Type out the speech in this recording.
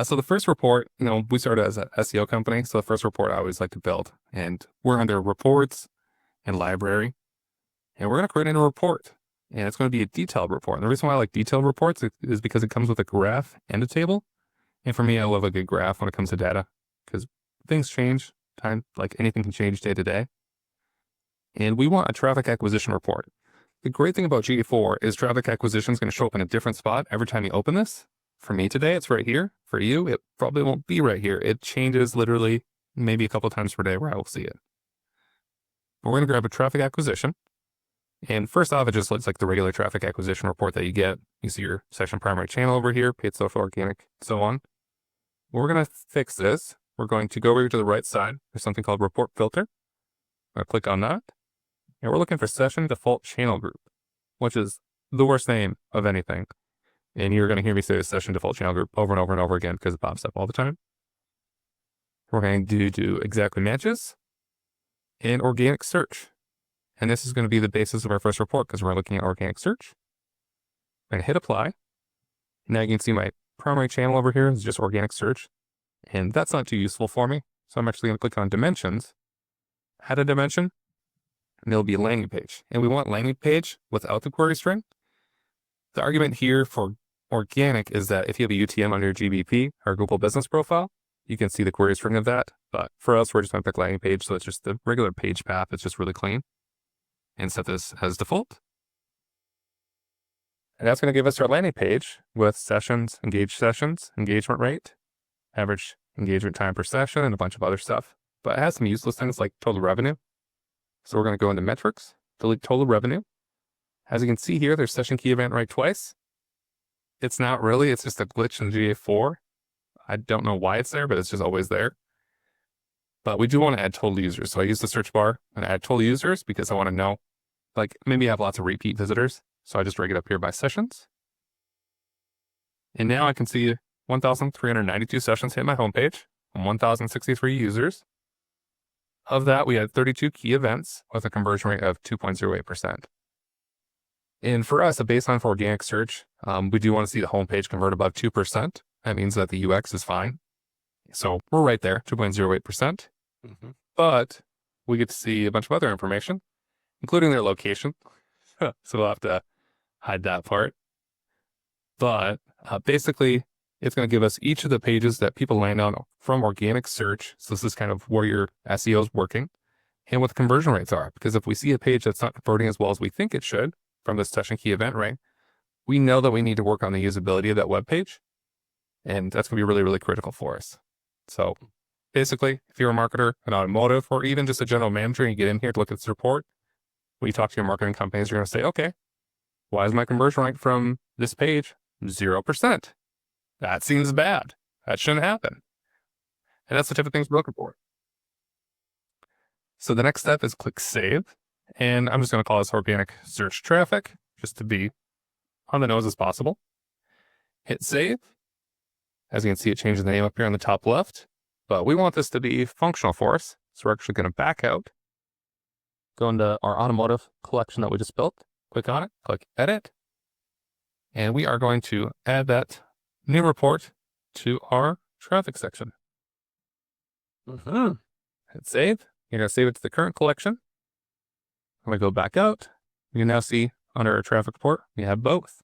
So the first report, we started as an SEO company. So the first report I always like to build, and we're under reports and library, and we're going to create a new report, and it's going to be a detailed report. And the reason why I like detailed reports is because it comes with a graph and a table. And for me, I love a good graph when it comes to data because things change, like anything can change day to day. And we want a traffic acquisition report. The great thing about GA4 is traffic acquisition is going to show up in a different spot every time you open this. For me today, it's right here. For you, it probably won't be right here. It changes literally maybe a couple times per day where I will see it. But we're going to grab a traffic acquisition. And first off, it just looks like the regular traffic acquisition report that you get. You see your session primary channel over here, paid social, organic, so on. We're going to fix this. We're going to go over here to the right side. There's something called report filter. I'll click on that. And we're looking for session default channel group, which is the worst name of anything. And you're going to hear me say session default channel group over and over and over again because it pops up all the time. We're going to do exactly matches and organic search. And this is going to be the basis of our first report because we're looking at organic search. I'm going to hit apply. Now you can see my primary channel over here is just organic search. And that's not too useful for me. So I'm actually going to click on dimensions, add a dimension, and it'll be a landing page. And we want landing page without the query string. The argument here for organic is that if you have a UTM under your GBP or Google Business Profile, you can see the query string of that. But for us, we're just going to pick landing page. So it's just the regular page path. It's just really clean. And set this as default. And that's going to give us our landing page with sessions, engaged sessions, engagement rate, average engagement time per session, and a bunch of other stuff. But it has some useless things like total revenue. So we're going to go into metrics, delete total revenue. As you can see here, there's session key event right twice. It's not really, it's just a glitch in GA4. I don't know why it's there, but it's just always there. But we do want to add total users. So I use the search bar and add total users because I want to know, like maybe I have lots of repeat visitors. So I just drag it up here by sessions. And now I can see 1,392 sessions hit my homepage and 1,063 users. Of that, we had 32 key events with a conversion rate of 2.08%. And for us, a baseline for organic search, we do want to see the homepage convert above 2%. That means that the UX is fine. So we're right there, 2.08%. But we get to see a bunch of other information, including their location. So we'll have to hide that part. But basically, it's going to give us each of the pages that people land on from organic search. So this is kind of where your SEO is working and what the conversion rates are. Because if we see a page that's not converting as well as we think it should from this session key event rate, we know that we need to work on the usability of that web page. And that's going to be really, really critical for us. So basically, if you're a marketer, an automotive, or even just a general manager, and you get in here to look at this report, when you talk to your marketing companies, you're going to say, okay, why is my conversion rate from this page 0%? That seems bad. That shouldn't happen. And that's the type of things we're looking for. So the next step is click save. And I'm just going to call this organic search traffic just to be on the nose as possible. Hit save. As you can see, it changes the name up here on the top left. But we want this to be functional for us. So we're actually going to back out. Go into our automotive collection that we just built. Click on it. Click edit. And we are going to add that new report to our traffic section. Hit save. You're going to save it to the current collection. When we go back out, you can now see under our traffic report, we have both.